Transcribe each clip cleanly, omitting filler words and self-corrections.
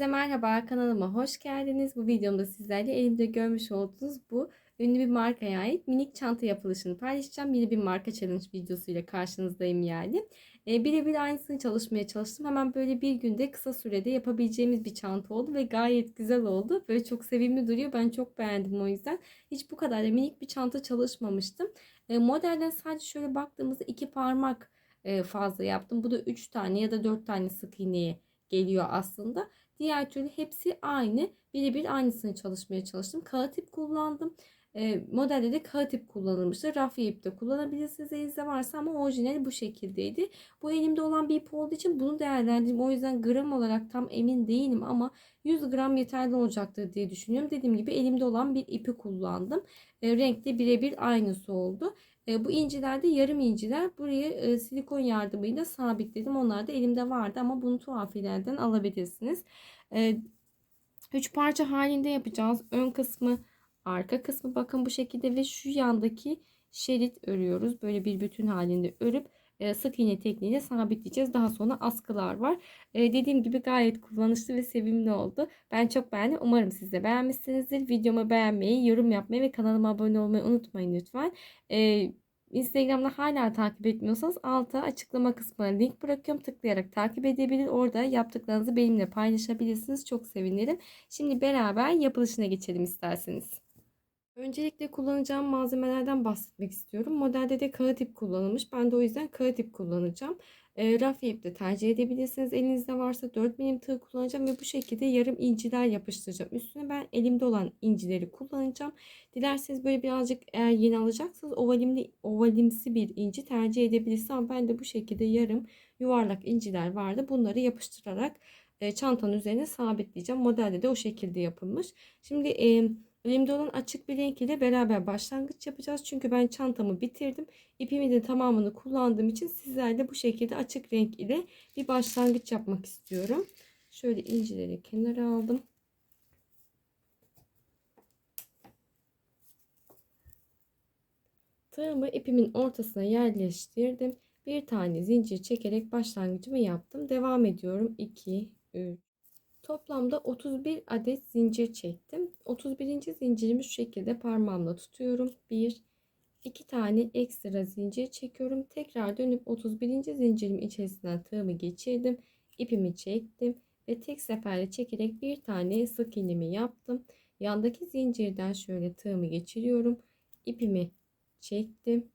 Herkese merhaba, kanalıma hoş geldiniz. Bu videomda sizlerle elimde görmüş olduğunuz bu ünlü bir markaya ait minik çanta yapılışını paylaşacağım. Yeni bir marka challenge videosuyla karşınızdayım yani. Birebir aynısını çalışmaya çalıştım. Hemen böyle bir günde kısa sürede yapabileceğimiz bir çanta oldu ve gayet güzel oldu. Böyle çok sevimli duruyor. Ben çok beğendim o yüzden. Hiç bu kadar da minik bir çanta çalışmamıştım. Modelden sadece şöyle baktığımızda iki parmak fazla yaptım. Bu da 3 tane ya da 4 tane sık iğneye geliyor aslında. Diğer türlü hepsi aynı. Birebir aynısını çalışmaya çalıştım. Kağıt ip kullandım. Modelde de kağıt ip kullanılmıştı. Rafya ip de kullanabilirsiniz elinizde varsa ama orijinali bu şekildeydi. Bu elimde olan bir ip olduğu için bunu değerlendirdim. O yüzden gram olarak tam emin değilim ama 100 gram yeterli olacaktır diye düşünüyorum. Dediğim gibi elimde olan bir ipi kullandım. Renk de birebir aynısı oldu. Bu inciler de yarım inciler. Buraya silikon yardımıyla sabitledim. Onlar da elimde vardı ama bunu tuhafilerden alabilirsiniz. 3 parça halinde yapacağız. Ön kısmı, arka kısmı bakın bu şekilde ve şu yandaki şerit örüyoruz. Böyle bir bütün halinde örüp sık iğne tekniğiyle sabitleyeceğiz. Daha sonra askılar var. Dediğim gibi gayet kullanışlı ve sevimli oldu. Ben çok beğendim. Umarım siz de beğenmişsinizdir. Videomu beğenmeyi, yorum yapmayı ve kanalıma abone olmayı unutmayın lütfen. Instagram'da hala takip etmiyorsanız alta açıklama kısmına link bırakıyorum. Tıklayarak takip edebilir. Orada yaptıklarınızı benimle paylaşabilirsiniz. Çok sevinirim. Şimdi beraber yapılışına geçelim isterseniz. Öncelikle kullanacağım malzemelerden bahsetmek istiyorum. Modelde de kağıt ip kullanılmış. Ben de o yüzden kağıt ip kullanacağım. Rafya ip de tercih edebilirsiniz. Elinizde varsa 4 milim tığ kullanacağım ve bu şekilde yarım inciler yapıştıracağım. Üstüne ben elimde olan incileri kullanacağım. Dilerseniz böyle birazcık eğer yeni alacaksanız ovalimsi bir inci tercih edebilirsiniz. Ama ben de bu şekilde yarım yuvarlak inciler vardı. Bunları yapıştırarak çantanın üzerine sabitleyeceğim. Modelde de o şekilde yapılmış. Şimdi elimde olan açık bir renk ile beraber başlangıç yapacağız. Çünkü ben çantamı bitirdim. İpimin de tamamını kullandığım için sizlerle bu şekilde açık renk ile bir başlangıç yapmak istiyorum. Şöyle incileri kenara aldım. Tığımı ipimin ortasına yerleştirdim. Bir tane zincir çekerek başlangıcımı yaptım. Devam ediyorum. 2, 3. Toplamda 31 adet zincir çektim. 31. zincirimi şu şekilde parmağımla tutuyorum. 1, 2 tane ekstra zincir çekiyorum. Tekrar dönüp 31. zincirim içerisinden tığımı geçirdim. İpimi çektim ve tek seferde çekerek bir tane sık iğnemi yaptım. Yandaki zincirden şöyle tığımı geçiriyorum. İpimi çektim.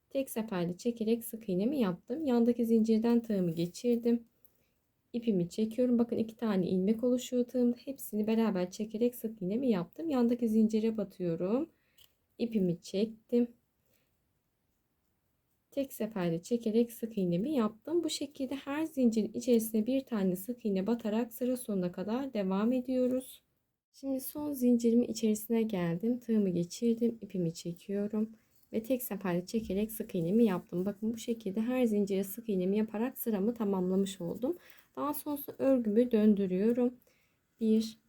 Tek seferde çekerek sık iğnemi yaptım. Yandaki zincirden tığımı geçirdim. İpimi çekiyorum. Bakın iki tane ilmek oluşuyor tığımda. Hepsini beraber çekerek sık iğnemi yaptım. Yandaki zincire batıyorum. İpimi çektim. Tek seferde çekerek sık iğnemi yaptım. Bu şekilde her zincirin içerisine bir tane sık iğne batarak sıra sonuna kadar devam ediyoruz. Şimdi son zincirimin içerisine geldim. Tığımı geçirdim. İpimi çekiyorum. Ve tek seferde çekerek sık iğnemi yaptım. Bakın bu şekilde her zincire sık iğnemi yaparak sıramı tamamlamış oldum. Daha sonrasında örgümü döndürüyorum. Bir,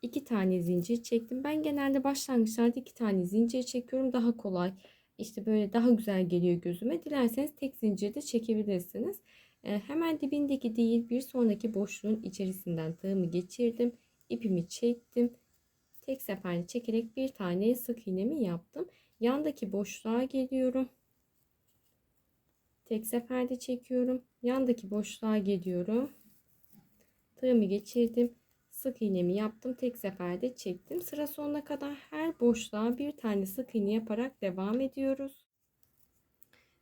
iki tane zincir çektim. Ben genelde başlangıçlarda iki tane zincir çekiyorum. Daha kolay. İşte böyle daha güzel geliyor gözüme. Dilerseniz tek zincir de çekebilirsiniz. Hemen dibindeki değil bir sonraki boşluğun içerisinden tığımı geçirdim. İpimi çektim. Tek seferde çekerek bir tane sık iğnemi yaptım. Yandaki boşluğa geliyorum. Tek seferde çekiyorum. Yandaki boşluğa geliyorum. Tığımı geçirdim. Sık iğnemi yaptım. Tek seferde çektim. Sıra sonuna kadar her boşluğa bir tane sık iğne yaparak devam ediyoruz.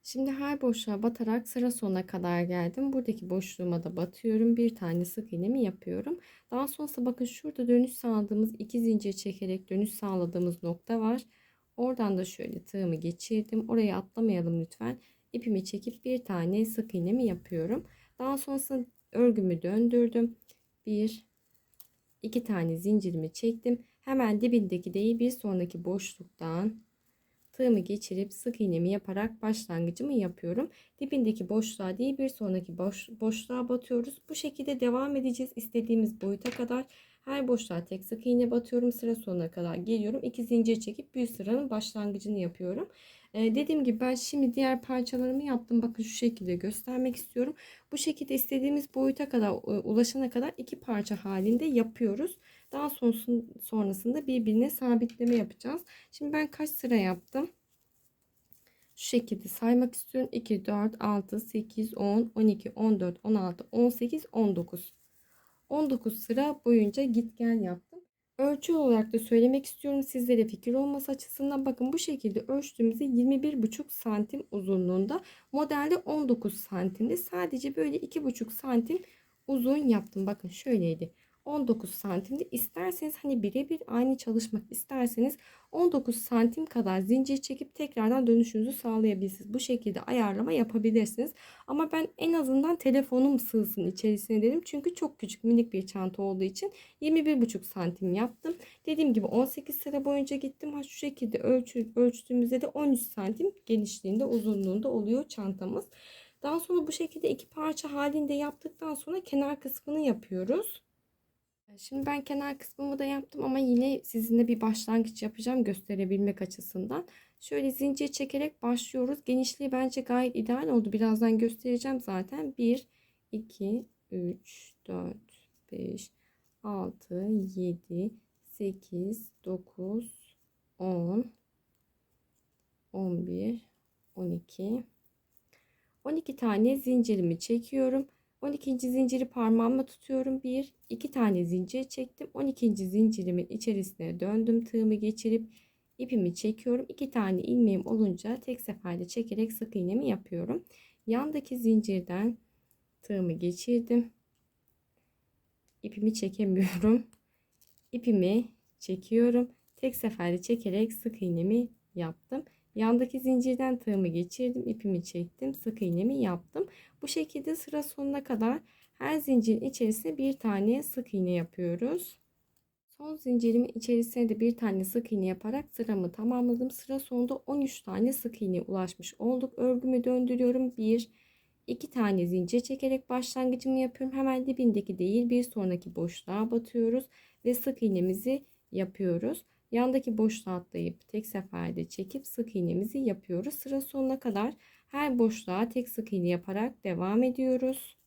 Şimdi her boşluğa batarak sıra sonuna kadar geldim. Buradaki boşluğuma da batıyorum. Bir tane sık iğnemi yapıyorum. Daha sonrasında bakın şurada dönüş sağladığımız iki zincir çekerek dönüş sağladığımız nokta var. Oradan da şöyle tığımı geçirdim. Oraya atlamayalım lütfen. İpimi çekip bir tane sık iğnemi yapıyorum. Daha sonrasında örgümü döndürdüm. Bir, iki tane zincirimi çektim. Hemen dibindeki değil bir sonraki boşluktan tığımı geçirip sık iğnemi yaparak başlangıcımı yapıyorum. Dibindeki boşluğa değil bir sonraki boşluğa batıyoruz. Bu şekilde devam edeceğiz istediğimiz boyuta kadar. Her boşluğa tek sık iğne batıyorum. Sıra sonuna kadar geliyorum. İki zincir çekip bir sıranın başlangıcını yapıyorum. Dediğim gibi ben şimdi diğer parçalarımı yaptım. Bakın şu şekilde göstermek istiyorum. Bu şekilde istediğimiz boyuta kadar ulaşana kadar iki parça halinde yapıyoruz. Daha sonrasında birbirine sabitleme yapacağız. Şimdi ben kaç sıra yaptım? Şu şekilde saymak istiyorum. 2, 4, 6, 8, 10, 12, 14, 16, 18, 19. 19 sıra boyunca git gel yaptım. Ölçü olarak da söylemek istiyorum sizlere fikir olması açısından. Bakın bu şekilde ölçtüğümüzde 21,5 santim uzunluğunda. Modelde 19 santimde. Sadece böyle 2,5 santim uzun yaptım. Bakın şöyleydi. 19 santimde. İsterseniz hani birebir aynı çalışmak isterseniz 19 santim kadar zincir çekip tekrardan dönüşünüzü sağlayabilirsiniz. Bu şekilde ayarlama yapabilirsiniz. Ama ben en azından telefonum sığsın içerisine dedim. Çünkü çok küçük minik bir çanta olduğu için 21,5 santim yaptım. Dediğim gibi 18 sıra boyunca gittim. Ha, şu şekilde ölçtüğümüzde de 13 santim genişliğinde uzunluğunda oluyor çantamız. Daha sonra bu şekilde iki parça halinde yaptıktan sonra kenar kısmını yapıyoruz. Şimdi ben kenar kısmımı da yaptım ama yine sizinle bir başlangıç yapacağım gösterebilmek açısından. Şöyle zincir çekerek başlıyoruz. Genişliği bence gayet ideal oldu. Birazdan göstereceğim zaten. 1, 2, 3, 4, 5, 6, 7, 8, 9, 10, 11, 12. 12 tane zincirimi çekiyorum. 12. zinciri parmağımla tutuyorum. 1, 2 tane zincir çektim. 12. zincirimin içerisine döndüm. Tığımı geçirip ipimi çekiyorum. 2 tane ilmeğim olunca tek seferde çekerek sık iğnemi yapıyorum. Yandaki zincirden tığımı geçirdim. İpimi çekemiyorum. İpimi çekiyorum. Tek seferde çekerek sık iğnemi yaptım. Yandaki zincirden tığımı geçirdim, ipimi çektim, sık iğnemi yaptım. Bu şekilde sıra sonuna kadar her zincirin içerisine bir tane sık iğne yapıyoruz. Son zincirimin içerisine de bir tane sık iğne yaparak sıramı tamamladım. Sıra sonunda 13 tane sık iğne ulaşmış olduk. Örgümü döndürüyorum. 1, 2 tane zincir çekerek başlangıcımı yapıyorum. Hemen dibindeki değil bir sonraki boşluğa batıyoruz ve sık iğnemizi yapıyoruz. Yandaki boşluğa atlayıp tek seferde çekip sık iğnemizi yapıyoruz. Sıra sonuna kadar her boşluğa tek sık iğne yaparak devam ediyoruz.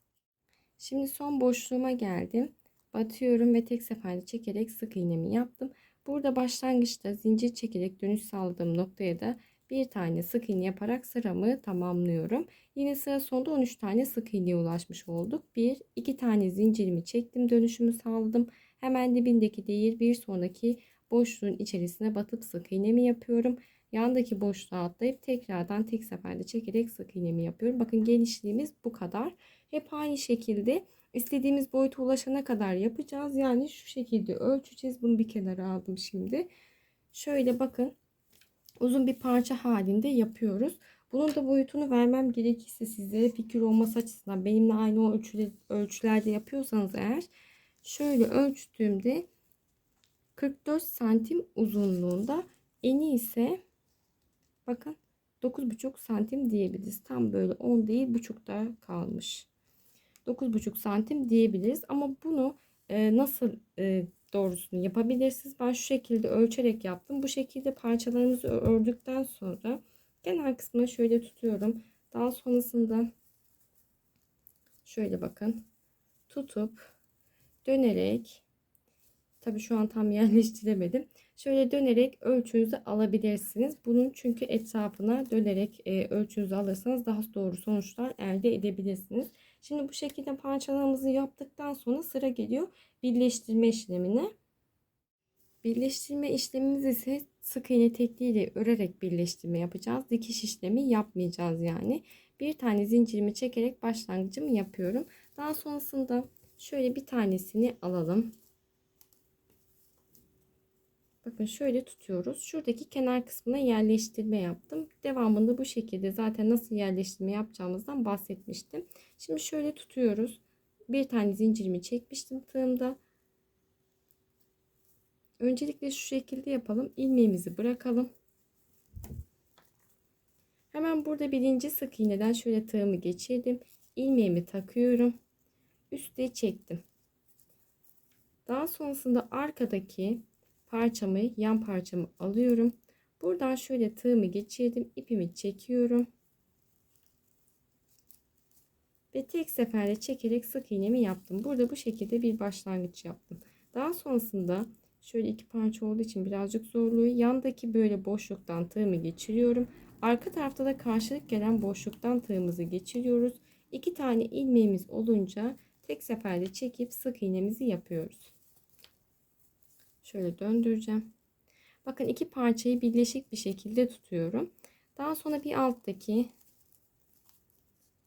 Şimdi son boşluğuma geldim. Batıyorum ve tek seferde çekerek sık iğnemi yaptım. Burada başlangıçta zincir çekerek dönüş sağladığım noktaya da bir tane sık iğne yaparak sıramı tamamlıyorum. Yine sıra sonunda 13 tane sık iğneye ulaşmış olduk. 1, 2 tane zincirimi çektim, dönüşümü sağladım. Hemen dibindeki değil bir sonraki boşluğun içerisine batıp sık iğnemi yapıyorum. Yandaki boşluğa atlayıp tekrardan tek seferde çekerek sık iğnemi yapıyorum. Bakın genişliğimiz bu kadar. Hep aynı şekilde istediğimiz boyuta ulaşana kadar yapacağız. Yani şu şekilde ölçeceğiz. Bunu bir kenara aldım şimdi. Şöyle bakın uzun bir parça halinde yapıyoruz. Bunun da boyutunu vermem gerekirse sizlere fikir olması açısından benimle aynı o ölçülerde yapıyorsanız eğer şöyle ölçtüğümde 44 santim uzunluğunda, eni ise bakın 9,5 santim diyebiliriz. Tam böyle 10 değil, buçukta kalmış. 9,5 santim diyebiliriz. Ama bunu nasıl doğrusunu yapabilirsiniz? Ben şu şekilde ölçerek yaptım. Bu şekilde parçalarımızı ördükten sonra kenar kısmını şöyle tutuyorum. Daha sonrasında şöyle bakın tutup dönerek, tabii şu an tam yerleştiremedim. Şöyle dönerek ölçünüzü alabilirsiniz. Bunun çünkü etrafına dönerek ölçünüzü alırsanız daha doğru sonuçlar elde edebilirsiniz. Şimdi bu şekilde parçalarımızı yaptıktan sonra sıra geliyor birleştirme işlemine. Birleştirme işlemimiz ise sık iğne tekniğiyle örerek birleştirme yapacağız. Dikiş işlemi yapmayacağız yani. Bir tane zincirimi çekerek başlangıcımı yapıyorum. Daha sonrasında şöyle bir tanesini alalım. Bakın şöyle tutuyoruz. Şuradaki kenar kısmına yerleştirme yaptım. Devamında bu şekilde zaten nasıl yerleştirme yapacağımızdan bahsetmiştim. Şimdi şöyle tutuyoruz. Bir tane zincirimi çekmiştim tığımda. Öncelikle şu şekilde yapalım. İlmeğimizi bırakalım. Hemen burada birinci sık iğneden şöyle tığımı geçirdim. İlmeğimi takıyorum. Üste çektim. Daha sonrasında arkadaki parçamı, yan parçamı alıyorum. Buradan şöyle tığımı geçirdim. İpimi çekiyorum. Ve tek seferde çekerek sık iğnemi yaptım. Burada bu şekilde bir başlangıç yaptım. Daha sonrasında şöyle iki parça olduğu için birazcık zorluyor. Yandaki böyle boşluktan tığımı geçiriyorum. Arka tarafta da karşılık gelen boşluktan tığımızı geçiriyoruz. İki tane ilmeğimiz olunca tek seferde çekip sık iğnemizi yapıyoruz. Şöyle döndüreceğim. Bakın iki parçayı birleşik bir şekilde tutuyorum. Daha sonra bir alttaki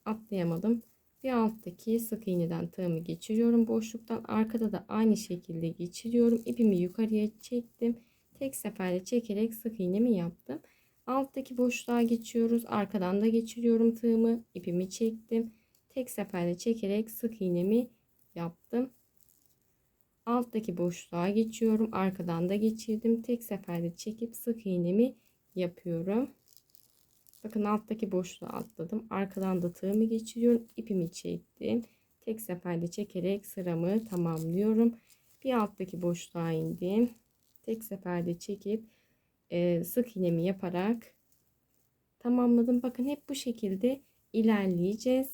atlayamadım. Bir alttaki sık iğneden tığımı geçiriyorum boşluktan. Arkada da aynı şekilde geçiriyorum. İpimi yukarıya çektim. Tek seferde çekerek sık iğnemi yaptım. Alttaki boşluğa geçiyoruz. Arkadan da geçiriyorum tığımı. İpimi çektim. Tek seferde çekerek sık iğnemi yaptım. Alttaki boşluğa geçiyorum. Arkadan da geçirdim. Tek seferde çekip sık iğnemi yapıyorum. Bakın alttaki boşluğu atladım. Arkadan da tığımı geçiriyorum. İpimi çektim. Tek seferde çekerek sıramı tamamlıyorum. Bir alttaki boşluğa indim. Tek seferde çekip sık iğnemi yaparak tamamladım. Bakın hep bu şekilde ilerleyeceğiz.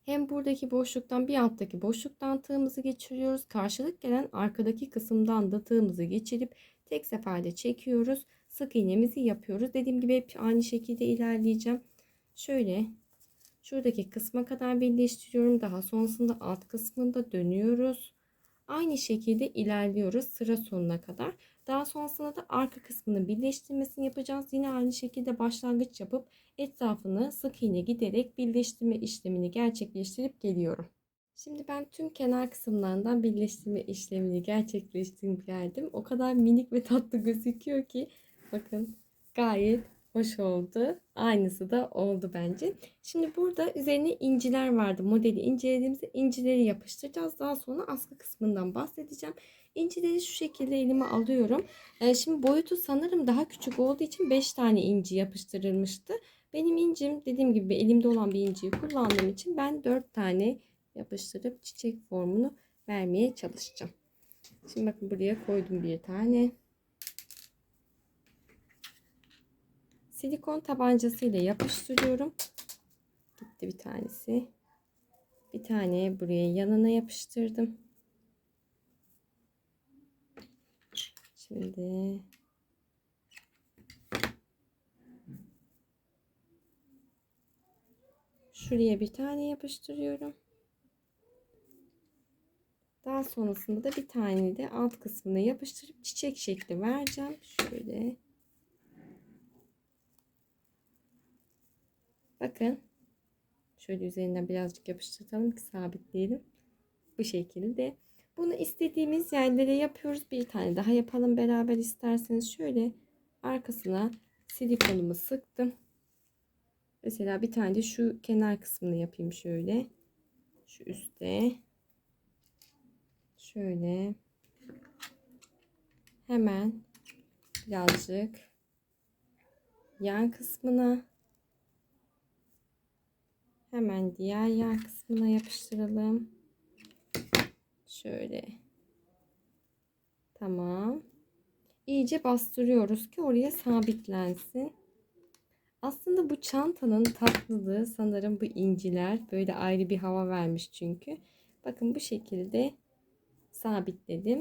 Hem buradaki boşluktan bir alttaki boşluktan tığımızı geçiriyoruz. Karşılık gelen arkadaki kısımdan da tığımızı geçirip tek seferde çekiyoruz. Sık iğnemizi yapıyoruz. Dediğim gibi hep aynı şekilde ilerleyeceğim. Şöyle şuradaki kısma kadar birleştiriyorum. Daha sonrasında alt kısmında dönüyoruz. Aynı şekilde ilerliyoruz sıra sonuna kadar. Daha sonrasında da arka kısmını birleştirmesini yapacağız. Yine aynı şekilde başlangıç yapıp etrafını sık iğne giderek birleştirme işlemini gerçekleştirip geliyorum. Şimdi ben tüm kenar kısımlarından birleştirme işlemini gerçekleştirip geldim. O kadar minik ve tatlı gözüküyor ki bakın gayet hoş oldu. Aynısı da oldu bence. Şimdi burada üzerine inciler vardı. Modeli incelediğimizde incileri yapıştıracağız. Daha sonra askı kısmından bahsedeceğim. İncileri şu şekilde elime alıyorum. Şimdi boyutu sanırım daha küçük olduğu için 5 tane inci yapıştırılmıştı. Benim incim dediğim gibi elimde olan bir inciyi kullandığım için ben 4 tane yapıştırıp çiçek formunu vermeye çalışacağım. Şimdi bakın buraya koydum bir tane. Silikon tabancası ile yapıştırıyorum. Gitti bir tanesi. Bir tane buraya yanına yapıştırdım. Şimdi şuraya bir tane yapıştırıyorum. Daha sonrasında da bir tane de alt kısmına yapıştırıp çiçek şekli vereceğim. Şöyle. Bakın. Şöyle üzerinden birazcık yapıştıralım ki sabitleyelim. Bu şekilde. Bunu istediğimiz yerlere yapıyoruz. Bir tane daha yapalım beraber isterseniz. Şöyle arkasına silikonumu sıktım. Mesela bir tane de şu kenar kısmını yapayım şöyle. Şu üstte. Şöyle. Hemen birazcık yan kısmına. Hemen diğer yan kısmına yapıştıralım. Şöyle. Tamam. İyice bastırıyoruz ki oraya sabitlensin. Aslında bu çantanın tatlılığı sanırım bu inciler. Böyle ayrı bir hava vermiş çünkü. Bakın bu şekilde sabitledim.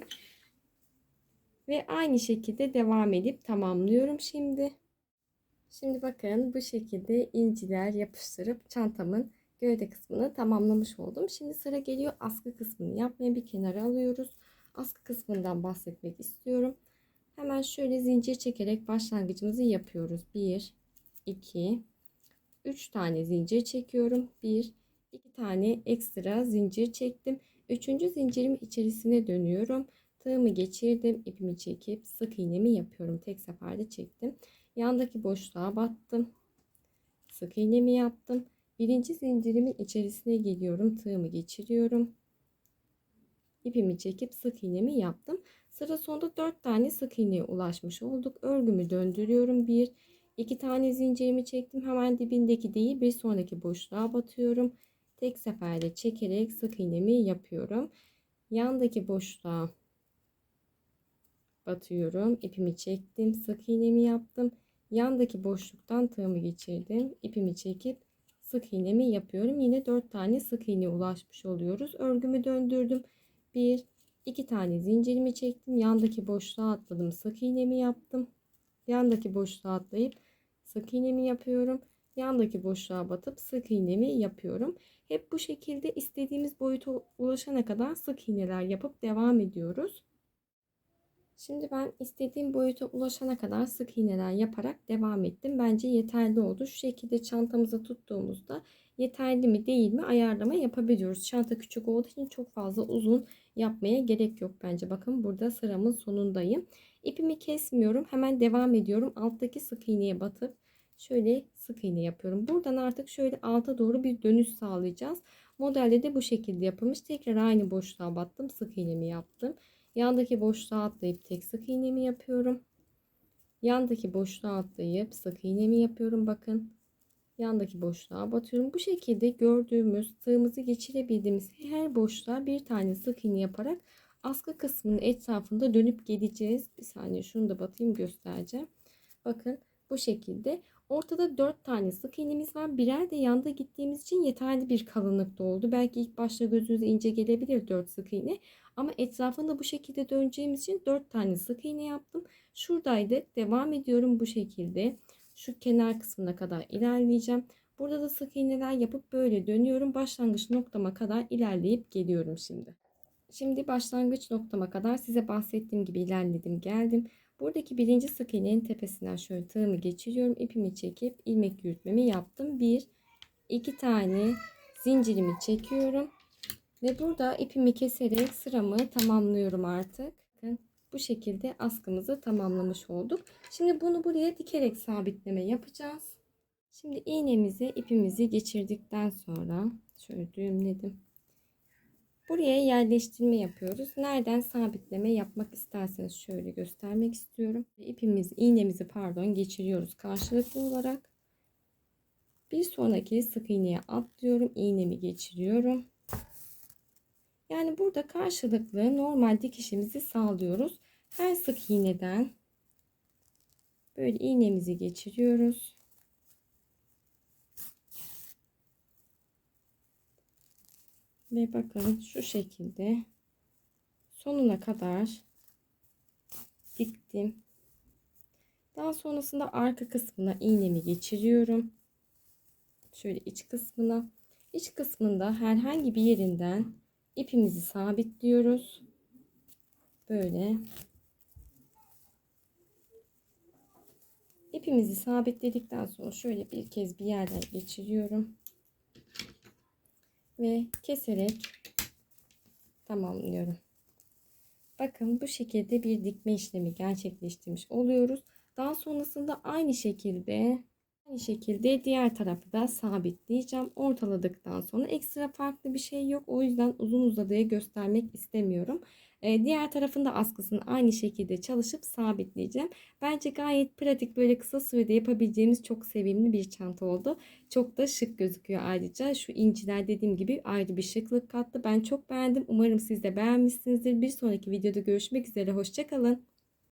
Ve aynı şekilde devam edip tamamlıyorum şimdi. Şimdi bakın bu şekilde inciler yapıştırıp çantamın gövde kısmını tamamlamış oldum. Şimdi sıra geliyor askı kısmını yapmaya. Bir kenara alıyoruz. Askı kısmından bahsetmek istiyorum. Hemen şöyle zincir çekerek başlangıcımızı yapıyoruz. 1, 2, 3 tane zincir çekiyorum. 1, 2 tane ekstra zincir çektim. Üçüncü zincirim içerisine dönüyorum. Tığımı geçirdim. İpimi çekip sık iğnemi yapıyorum. Tek seferde çektim. Yandaki boşluğa battım. Sık iğnemi yaptım. Birinci zincirimin içerisine geliyorum. Tığımı geçiriyorum. İpimi çekip sık iğnemi yaptım. Sıra sonunda 4 tane sık iğneye ulaşmış olduk. Örgümü döndürüyorum. 1, 2 tane zincirimi çektim. Hemen dibindeki değil bir sonraki boşluğa batıyorum. Tek seferde çekerek sık iğnemi yapıyorum. Yandaki boşluğa batıyorum. İpimi çektim. Sık iğnemi yaptım. Yandaki boşluktan tığımı geçirdim. İpimi çekip sık iğnemi yapıyorum. Yine 4 tane sık iğneye ulaşmış oluyoruz. Örgümü döndürdüm. 1 2 tane zincirimi çektim. Yandaki boşluğa atladım. Sık iğnemi yaptım. Yandaki boşluğa atlayıp sık iğnemi yapıyorum. Yandaki boşluğa batıp sık iğnemi yapıyorum. Hep bu şekilde istediğimiz boyuta ulaşana kadar sık iğneler yapıp devam ediyoruz. Şimdi ben istediğim boyuta ulaşana kadar sık iğneler yaparak devam ettim. Bence yeterli oldu. Şu şekilde çantamıza tuttuğumuzda yeterli mi değil mi ayarlama yapabiliyoruz. Çanta küçük olduğu için çok fazla uzun yapmaya gerek yok bence. Bakın burada sıramın sonundayım. İpimi kesmiyorum. Hemen devam ediyorum. Alttaki sık iğneye batıp şöyle sık iğne yapıyorum. Buradan artık şöyle alta doğru bir dönüş sağlayacağız. Modelde de bu şekilde yapılmış. Tekrar aynı boşluğa battım. Sık iğnemi yaptım. Yandaki boşluğa atlayıp tek sık iğnemi yapıyorum. Yandaki boşluğa atlayıp sık iğnemi yapıyorum. Bakın. Yandaki boşluğa batıyorum. Bu şekilde gördüğümüz tığımızı geçirebildiğimiz her boşluğa bir tane sık iğne yaparak askı kısmının etrafında dönüp geleceğiz. Bir saniye şunu da batayım göstereceğim. Bakın bu şekilde. Ortada 4 tane sık iğnemiz var. Birer de yanda gittiğimiz için yeterli bir kalınlıkta oldu. Belki ilk başta gözünüze ince gelebilir 4 sık iğne. Ama etrafında bu şekilde döneceğimiz için 4 tane sık iğne yaptım. Şuradaydık. Devam ediyorum bu şekilde. Şu kenar kısmına kadar ilerleyeceğim. Burada da sık iğneler yapıp böyle dönüyorum. Başlangıç noktama kadar ilerleyip geliyorum şimdi. Şimdi başlangıç noktama kadar size bahsettiğim gibi ilerledim geldim. Buradaki birinci sık iğnenin tepesinden şöyle tığımı geçiriyorum. İpimi çekip ilmek yürütmemi yaptım. 1 2 tane zincirimi çekiyorum. Ve burada ipimi keserek sıramı tamamlıyorum artık. Bakın bu şekilde askımızı tamamlamış olduk. Şimdi bunu buraya dikerek sabitleme yapacağız. Şimdi iğnemizi ipimizi geçirdikten sonra şöyle düğümledim. Buraya yerleştirme yapıyoruz. Nereden sabitleme yapmak isterseniz şöyle göstermek istiyorum. İğnemizi geçiriyoruz karşılıklı olarak. Bir sonraki sık iğneye atlıyorum. İğnemi geçiriyorum. Yani burada karşılıklı normal dikişimizi sağlıyoruz. Her sık iğneden böyle iğnemizi geçiriyoruz. Ve bakın şu şekilde sonuna kadar diktim. Daha sonrasında arka kısmına iğnemi geçiriyorum. Şöyle iç kısmına. İç kısmında herhangi bir yerinden ipimizi sabitliyoruz. Böyle. İpimizi sabitledikten sonra şöyle bir kez bir yerden geçiriyorum. Ve keserek tamamlıyorum. Bakın bu şekilde bir dikme işlemi gerçekleştirmiş oluyoruz. Daha sonrasında aynı şekilde diğer tarafı da sabitleyeceğim. Ortaladıktan sonra ekstra farklı bir şey yok. O yüzden uzun uzadıya göstermek istemiyorum. Diğer tarafında askısını aynı şekilde çalışıp sabitleyeceğim. Bence gayet pratik, böyle kısa sürede yapabileceğimiz çok sevimli bir çanta oldu. Çok da şık gözüküyor ayrıca. Şu inciler dediğim gibi ayrı bir şıklık kattı. Ben çok beğendim. Umarım siz de beğenmişsinizdir. Bir sonraki videoda görüşmek üzere. Hoşça kalın.